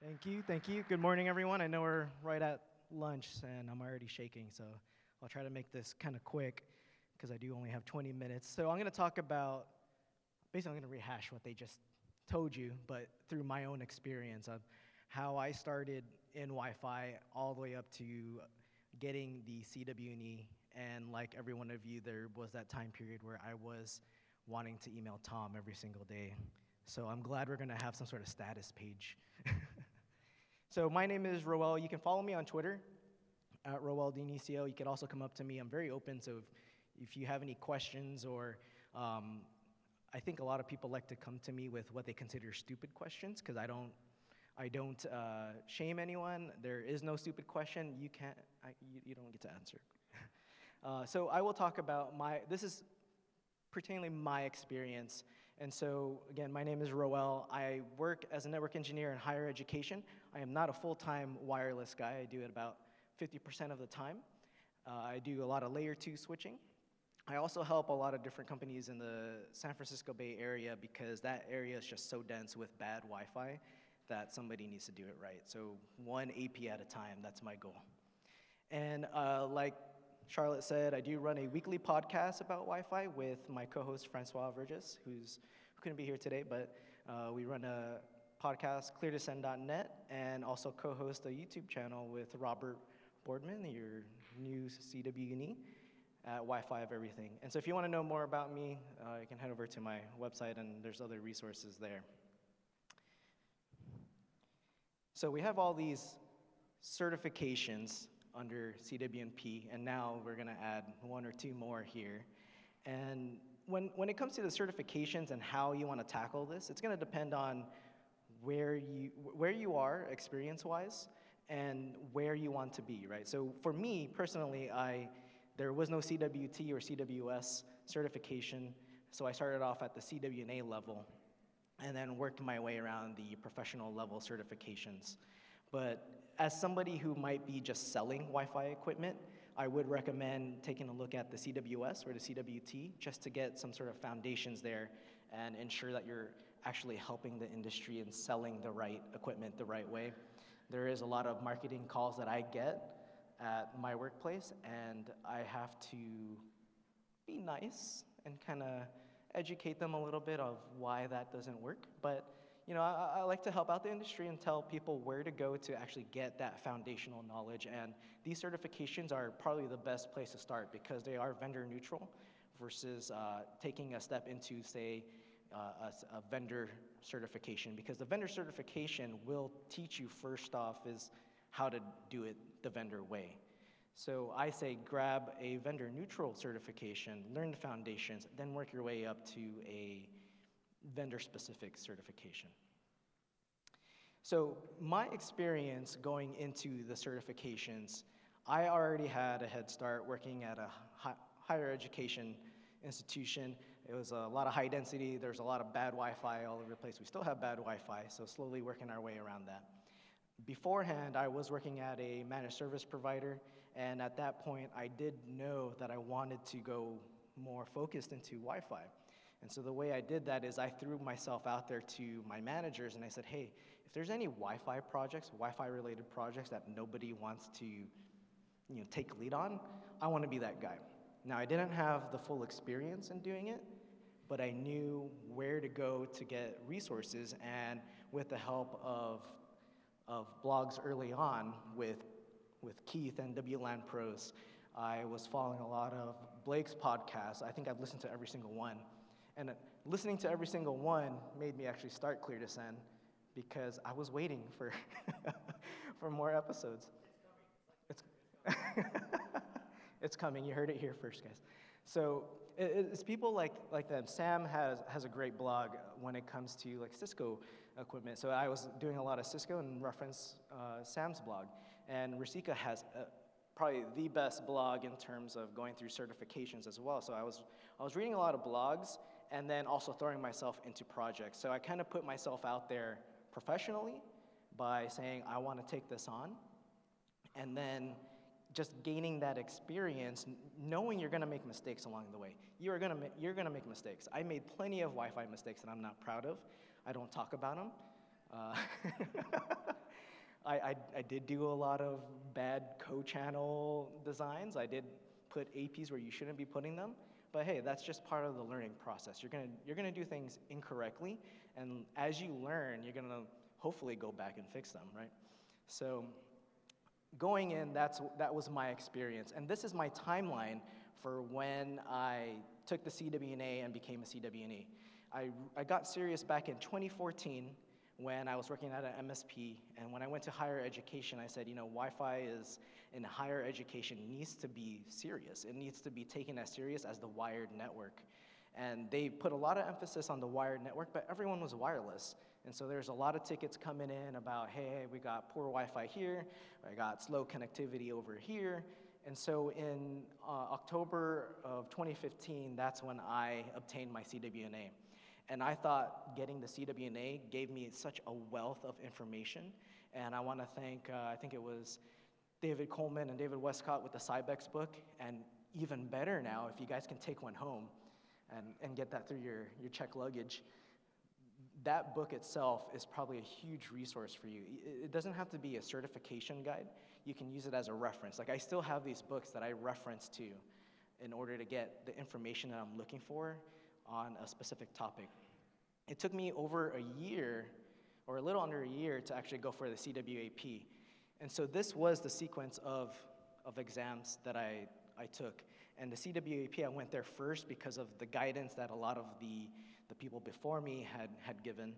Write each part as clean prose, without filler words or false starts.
Thank you, thank you. Good morning, everyone. I know we're right at lunch, and I'm already shaking, so I'll try to make this kind of quick because I do only have 20 minutes. So I'm going to talk about, basically, I'm going to rehash what they just told you, but through my own experience of how I started in Wi-Fi all the way up to getting the CWNE, and like every one of you, there was that time period where I was wanting to email Tom every single day. So I'm glad we're going to have some sort of status page. So my name is Rowell. You can follow me on Twitter at Rowell Dionicio. You can also come up to me. I'm very open, so if you have any questions or I think a lot of people like to come to me with what they consider stupid questions because I don't shame anyone. There is no stupid question. You don't get to answer. So I will talk about this is pertaining my experience. And so, again, my name is Rowell. I work as a network engineer in higher education. I am not a full-time wireless guy. I do it about 50% of the time. I do a lot of layer 2 switching. I also help a lot of different companies in the San Francisco Bay Area because that area is just so dense with bad Wi-Fi that somebody needs to do it right. So one AP at a time, that's my goal. And like Charlotte said, I do run a weekly podcast about Wi-Fi with my co-host Francois Vergis, who couldn't be here today, but we run a podcast, cleardescend.net, and also co-host a YouTube channel with Robert Boardman, your new CWNE, at Wi-Fi of Everything. And so if you want to know more about me, you can head over to my website, and there's other resources there. So we have all these certifications under CWNP, and now we're going to add one or two more here. And when it comes to the certifications and how you want to tackle this, it's going to depend on where you are experience-wise and where you want to be, right? So for me, personally, there was no CWT or CWS certification, so I started off at the CWNA level and then worked my way around the professional level certifications. But as somebody who might be just selling Wi-Fi equipment, I would recommend taking a look at the CWS or the CWT just to get some sort of foundations there and ensure that you're actually helping the industry and selling the right equipment the right way. There is a lot of marketing calls that I get at my workplace, and I have to be nice and kind of educate them a little bit of why that doesn't work. But you know, I like to help out the industry and tell people where to go to actually get that foundational knowledge. And these certifications are probably the best place to start because they are vendor neutral versus taking a step into, say, a vendor certification. Because the vendor certification will teach you first off is how to do it the vendor way. So I say grab a vendor neutral certification, learn the foundations, then work your way up to a vendor-specific certification. So my experience going into the certifications, I already had a head start working at a higher education institution. It was a lot of high density. There's a lot of bad Wi-Fi all over the place. We still have bad Wi-Fi, so slowly working our way around that. Beforehand, I was working at a managed service provider, and at that point, I did know that I wanted to go more focused into Wi-Fi. And so the way I did that is I threw myself out there to my managers and I said, hey, if there's any Wi-Fi projects, Wi-Fi related projects that nobody wants to take lead on, I want to be that guy. Now, I didn't have the full experience in doing it, but I knew where to go to get resources, and with the help of blogs early on with Keith and WLAN Pros, I was following a lot of Blake's podcasts. I think I've listened to every single one. And listening to every single one made me actually start ClearDescend because I was waiting for for more episodes. It's it's coming. You heard it here first, guys. So it's people like them. Sam has a great blog when it comes to like Cisco equipment. So I was doing a lot of Cisco and reference Sam's blog. And Rasika has probably the best blog in terms of going through certifications as well. So I was reading a lot of blogs and then also throwing myself into projects. So I kind of put myself out there professionally by saying I want to take this on, and then just gaining that experience, knowing you're going to make mistakes along the way. You're going to make mistakes. I made plenty of Wi-Fi mistakes that I'm not proud of. I don't talk about them. I did do a lot of bad co-channel designs. I did put APs where you shouldn't be putting them. But hey, that's just part of the learning process. You're gonna do things incorrectly, and as you learn, you're gonna hopefully go back and fix them, right? So going in, that was my experience, and this is my timeline for when I took the CWNA and became a CWNE. I got serious back in 2014 when I was working at an MSP, and when I went to higher education, I said, you know, Wi-Fi is in higher education needs to be serious. It needs to be taken as serious as the wired network. And they put a lot of emphasis on the wired network, but everyone was wireless. And so there's a lot of tickets coming in about, hey, we got poor Wi-Fi here, I got slow connectivity over here. And so in October of 2015, that's when I obtained my CWNA. And I thought getting the CWNA gave me such a wealth of information. And I want to thank, I think it was David Coleman and David Westcott with the Cybex book. And even better now, if you guys can take one home and get that through your check luggage, that book itself is probably a huge resource for you. It doesn't have to be a certification guide. You can use it as a reference. Like, I still have these books that I reference to in order to get the information that I'm looking for on a specific topic. It took me over a year, or a little under a year, to actually go for the CWAP. And so this was the sequence of exams that I took. And the CWAP, I went there first because of the guidance that a lot of the people before me had given.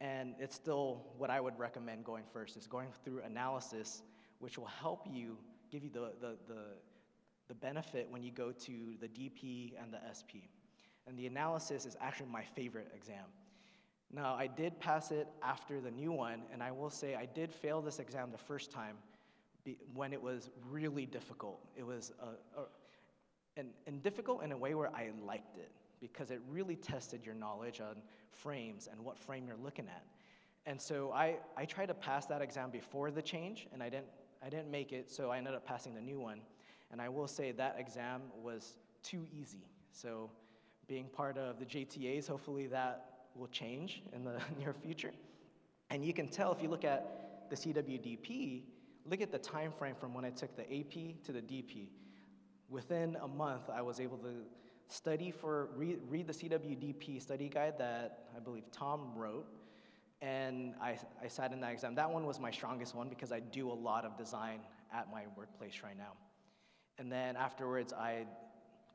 And it's still what I would recommend going first, is going through analysis, which will help you, give you the benefit when you go to the DP and the SP. And the analysis is actually my favorite exam. Now, I did pass it after the new one, and I will say I did fail this exam the first time when it was really difficult. It was and difficult in a way where I liked it, because it really tested your knowledge on frames and what frame you're looking at. And so I tried to pass that exam before the change, and I didn't make it, so I ended up passing the new one. And I will say that exam was too easy. So being part of the JTAs, hopefully that will change in the near future. And you can tell if you look at the CWDP, look at the time frame from when I took the AP to the DP. Within a month, I was able to read the CWDP study guide that I believe Tom wrote, and I sat in that exam. That one was my strongest one because I do a lot of design at my workplace right now. And then afterwards, I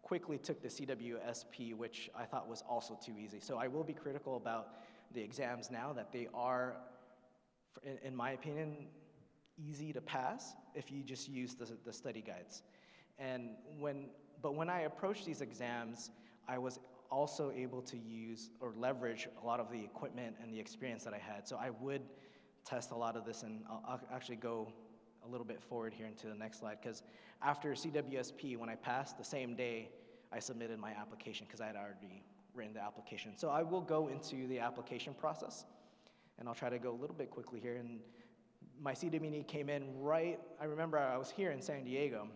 quickly took the CWSP, which I thought was also too easy. So I will be critical about the exams now, that they are, in my opinion, easy to pass if you just use the study guides. But when I approached these exams, I was also able to use or leverage a lot of the equipment and the experience that I had. So I would test a lot of this, and I'll actually go a little bit forward here into the next slide, because after CWSP, when I passed, the same day I submitted my application because I had already written the application. So I will go into the application process, and I'll try to go a little bit quickly here. And my CWNE came in right, I remember I was here in San Diego,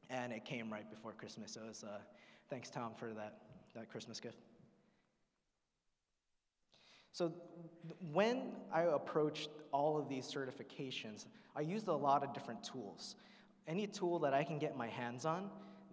and it came right before Christmas. So it was, thanks, Tom, for that Christmas gift. So when I approached all of these certifications, I used a lot of different tools. Any tool that I can get my hands on,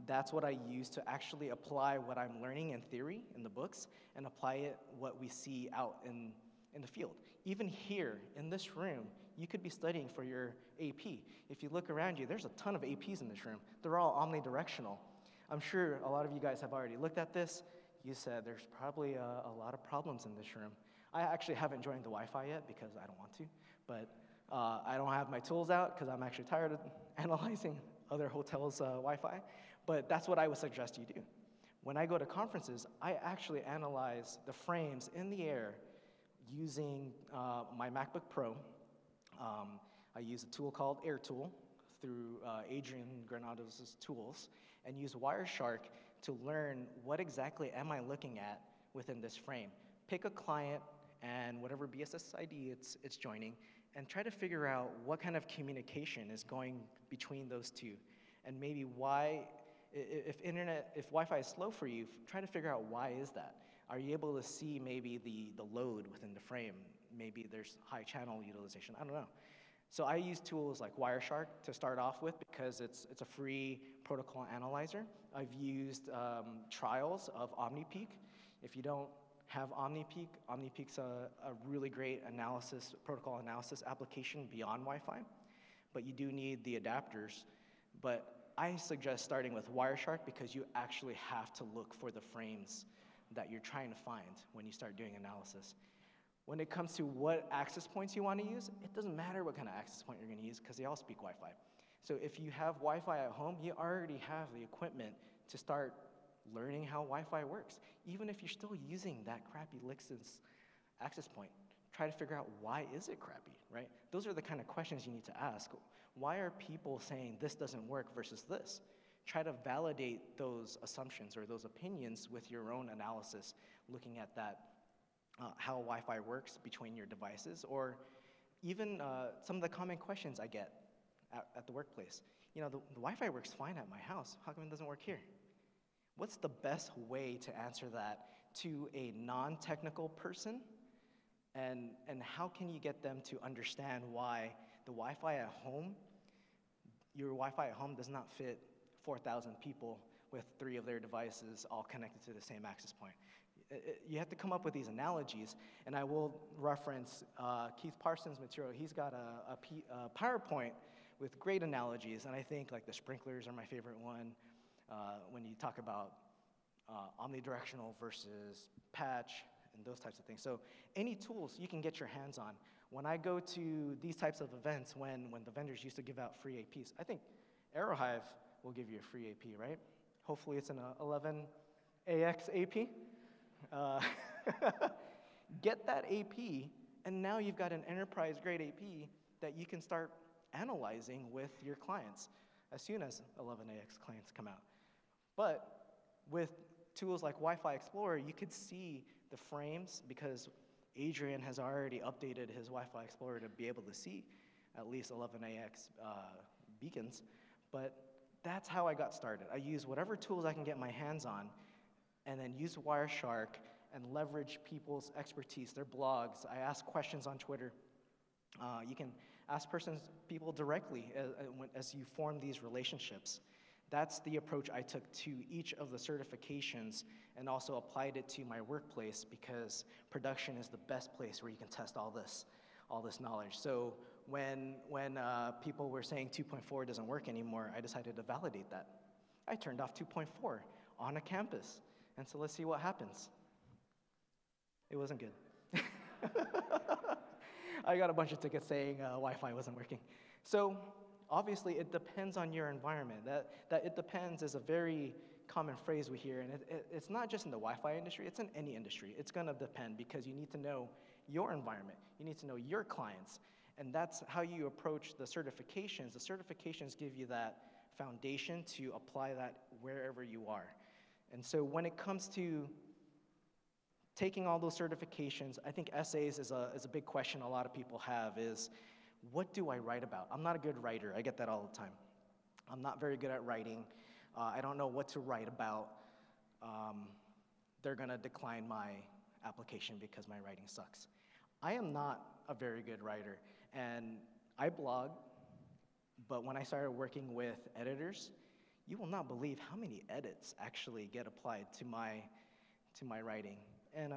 that's what I use to actually apply what I'm learning in theory in the books and apply it what we see out in the field. Even here in this room, you could be studying for your AP. If you look around you, there's a ton of APs in this room. They're all omnidirectional. I'm sure a lot of you guys have already looked at this. You said there's probably a lot of problems in this room. I actually haven't joined the Wi-Fi yet because I don't want to, but I don't have my tools out because I'm actually tired of analyzing other hotels' Wi-Fi, but that's what I would suggest you do. When I go to conferences, I actually analyze the frames in the air using my MacBook Pro. I use a tool called AirTool through Adrian Granado's tools, and use Wireshark to learn what exactly am I looking at within this frame. Pick a client and whatever BSSID it's joining, and try to figure out what kind of communication is going between those two, and maybe why, if Wi-Fi is slow for you, try to figure out why is that. Are you able to see maybe the load within the frame? Maybe there's high channel utilization, I don't know. So I use tools like Wireshark to start off with because it's a free protocol analyzer. I've used trials of OmniPeak. If you don't have OmniPeak, OmniPeak's a really great protocol analysis application beyond Wi-Fi, but you do need the adapters. But I suggest starting with Wireshark because you actually have to look for the frames that you're trying to find when you start doing analysis. When it comes to what access points you want to use, it doesn't matter what kind of access point you're going to use because they all speak Wi-Fi. So if you have Wi-Fi at home, you already have the equipment to start learning how Wi-Fi works. Even if you're still using that crappy Linksys access point, try to figure out why is it crappy, right? Those are the kind of questions you need to ask. Why are people saying this doesn't work versus this? Try to validate those assumptions or those opinions with your own analysis, looking at that, how Wi-Fi works between your devices, or even some of the common questions I get at the workplace. You know, the Wi-Fi works fine at my house. How come it doesn't work here? What's the best way to answer that to a non-technical person? And how can you get them to understand why the Wi-Fi at home, your Wi-Fi at home does not fit 4,000 people with 3 of their devices all connected to the same access point? You have to come up with these analogies, and I will reference Keith Parsons' material. He's got a PowerPoint with great analogies, and I think like the sprinklers are my favorite one when you talk about omnidirectional versus patch and those types of things. So any tools you can get your hands on. When I go to these types of events, when the vendors used to give out free APs, I think Aerohive will give you a free AP, right? Hopefully it's an 11AX AP. Get that AP, and now you've got an enterprise-grade AP that you can start analyzing with your clients as soon as 11AX clients come out. But with tools like Wi-Fi Explorer, you could see the frames because Adrian has already updated his Wi-Fi Explorer to be able to see at least 11AX beacons. But that's how I got started. I use whatever tools I can get my hands on and then use Wireshark and leverage people's expertise, their blogs. I ask questions on Twitter. You can ask people directly as you form these relationships. That's the approach I took to each of the certifications and also applied it to my workplace because production is the best place where you can test all this knowledge. So when people were saying 2.4 doesn't work anymore, I decided to validate that. I turned off 2.4 on a campus. And so let's see what happens. It wasn't good. I got a bunch of tickets saying Wi-Fi wasn't working. So obviously it depends on your environment. That it depends is a very common phrase we hear, and it's not just in the Wi-Fi industry, it's in any industry. It's gonna depend because you need to know your environment. You need to know your clients. And that's how you approach the certifications. The certifications give you that foundation to apply that wherever you are. And so when it comes to taking all those certifications, I think essays is a big question a lot of people have is, what do I write about? I'm not a good writer. I get that all the time. I'm not very good at writing. I don't know what to write about. They're going to decline my application because my writing sucks. I am not a very good writer, and I blog, but when I started working with editors, you will not believe how many edits actually get applied to my writing. And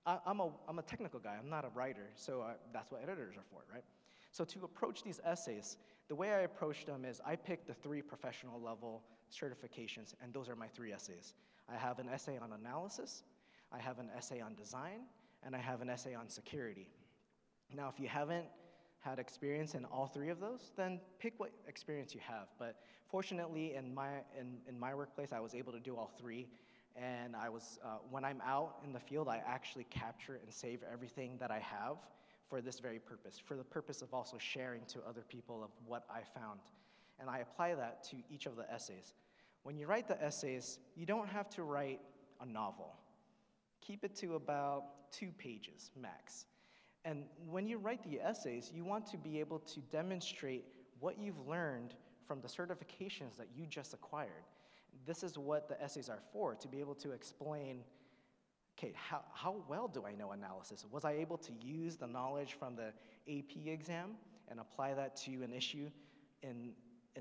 I'm a technical guy. I'm not a writer, so that's what editors are for, right? So to approach these essays, the way I approach them is I pick the 3 professional level certifications, and those are my 3 essays. I have an essay on analysis, I have an essay on design, and I have an essay on security. Now, if you haven't had experience in all 3 of those, then pick what experience you have. But fortunately, in my workplace, I was able to do all 3. And when I'm out in the field, I actually capture and save everything that I have for this very purpose, for the purpose of also sharing to other people of what I found. And I apply that to each of the essays. When you write the essays, you don't have to write a novel. Keep it to about 2 pages max. And when you write the essays, you want to be able to demonstrate what you've learned from the certifications that you just acquired. This is what the essays are for, to be able to explain, okay, how well do I know analysis? Was I able to use the knowledge from the AP exam and apply that to an issue in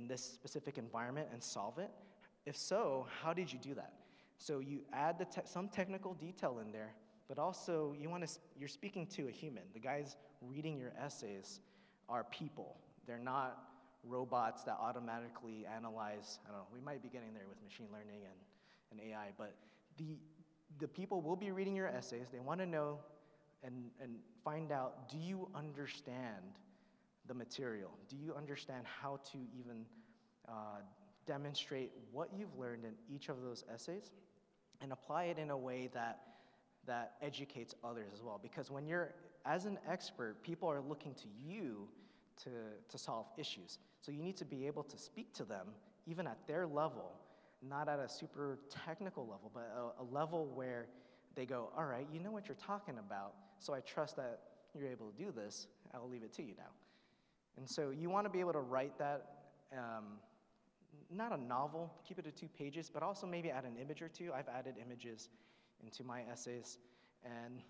this specific environment and solve it? If so, how did you do that? So you add some technical detail in there, but also you're speaking to a human. The guys reading your essays are people. They're not robots that automatically analyze. I don't know, we might be getting there with machine learning and AI, but the people will be reading your essays. They want to know and find out, do you understand the material? Do you understand how to even demonstrate what you've learned in each of those essays and apply it in a way that educates others as well? Because when as an expert, people are looking to you to solve issues. So you need to be able to speak to them, even at their level, not at a super technical level, but a level where they go, all right, you know what you're talking about, so I trust that you're able to do this. I'll leave it to you now. And so you want to be able to write that, not a novel, keep it to 2 pages, but also maybe add an image or two. I've added images into my essays, and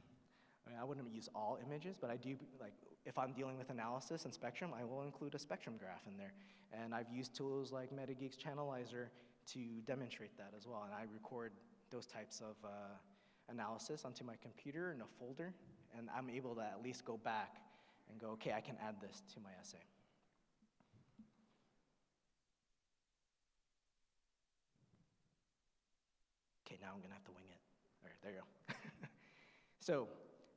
I wouldn't use all images, but I do, like, if I'm dealing with analysis and spectrum, I will include a spectrum graph in there. And I've used tools like MetaGeek's Channelizer to demonstrate that as well. And I record those types of analysis onto my computer in a folder, and I'm able to at least go back and go, okay, I can add this to my essay. Okay, now I'm gonna have to wing it. All right, there you go. So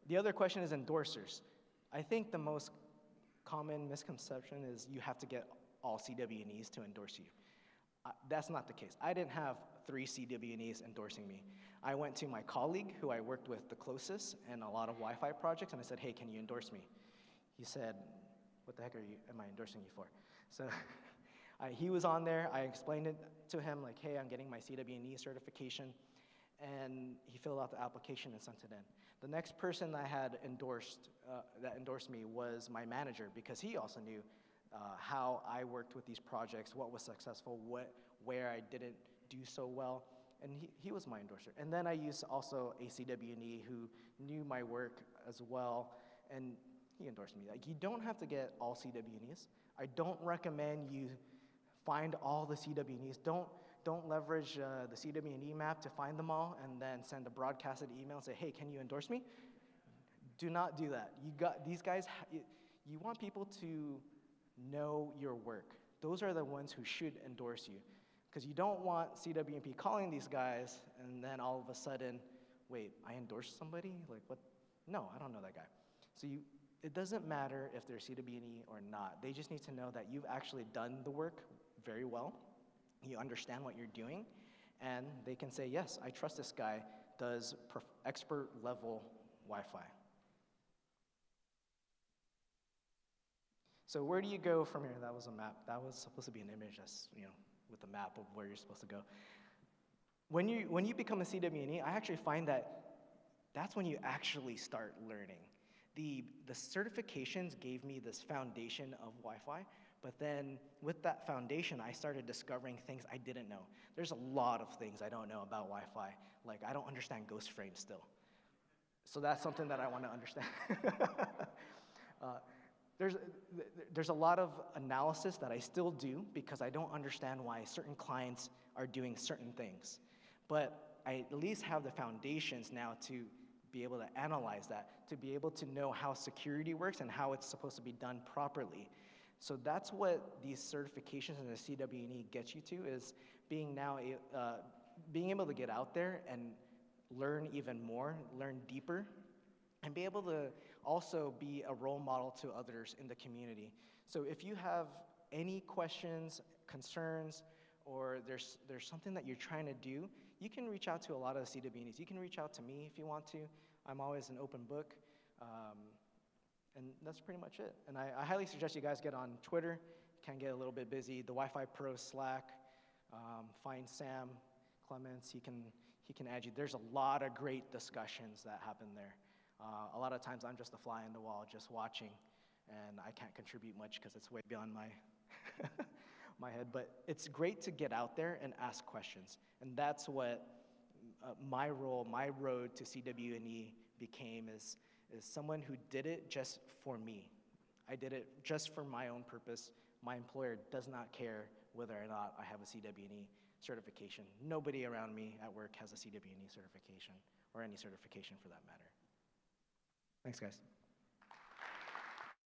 the other question is endorsers. I think the most common misconception is you have to get all CWNEs to endorse you. That's not the case. I didn't have 3 CWNEs endorsing me. I went to my colleague who I worked with the closest in a lot of Wi-Fi projects, and I said, hey, can you endorse me? He said, what the heck am I endorsing you for? So he was on there. I explained it to him, like, hey, I'm getting my CWNE certification. And he filled out the application and sent it in. The next person I had that endorsed me was my manager, because he also knew how I worked with these projects, what was successful, where I didn't do so well, and he was my endorser. And then I used also a CWNE who knew my work as well, and he endorsed me. Like, you don't have to get all CWNEs. I don't recommend you find all the CWNEs. Don't leverage the CWNE map to find them all and then send a broadcasted email and say, hey, can you endorse me? Do not do that. These guys, you want people to know your work. Those are the ones who should endorse you, because you don't want CWNP calling these guys and then all of a sudden, wait, I endorsed somebody? Like, what? No, I don't know that guy. So it doesn't matter if they're CWNE or not. They just need to know that you've actually done the work very well. You understand what you're doing, and they can say, yes, I trust this guy, does expert level Wi-Fi. So where do you go from here? That was a map. That was supposed to be an image that's, with a map of where you're supposed to go. When you become a CWNE, I actually find that that's when you actually start learning. The certifications gave me this foundation of Wi-Fi, but then with that foundation, I started discovering things I didn't know. There's a lot of things I don't know about Wi-Fi. Like, I don't understand ghost frames still. So that's something that I want to understand. There's a lot of analysis that I still do because I don't understand why certain clients are doing certain things. But I at least have the foundations now to be able to analyze that, to be able to know how security works and how it's supposed to be done properly. So that's what these certifications in the CWNE get you to, is being able to get out there and learn even more, learn deeper, and be able to also be a role model to others in the community. So if you have any questions, concerns, or there's something that you're trying to do, you can reach out to a lot of the CWNEs. You can reach out to me if you want to. I'm always an open book. And that's pretty much it. And I highly suggest you guys get on Twitter. It can get a little bit busy. The Wi-Fi Pro Slack. Find Sam Clements. He can add you. There's a lot of great discussions that happen there. A lot of times I'm just a fly on the wall, just watching, and I can't contribute much because it's way beyond my my head. But it's great to get out there and ask questions, and that's what my role, my road to CWNE became, is someone who did it just for me. I did it just for my own purpose. My employer does not care whether or not I have a CWNE certification. Nobody around me at work has a CWNE certification or any certification for that matter. Thanks, guys.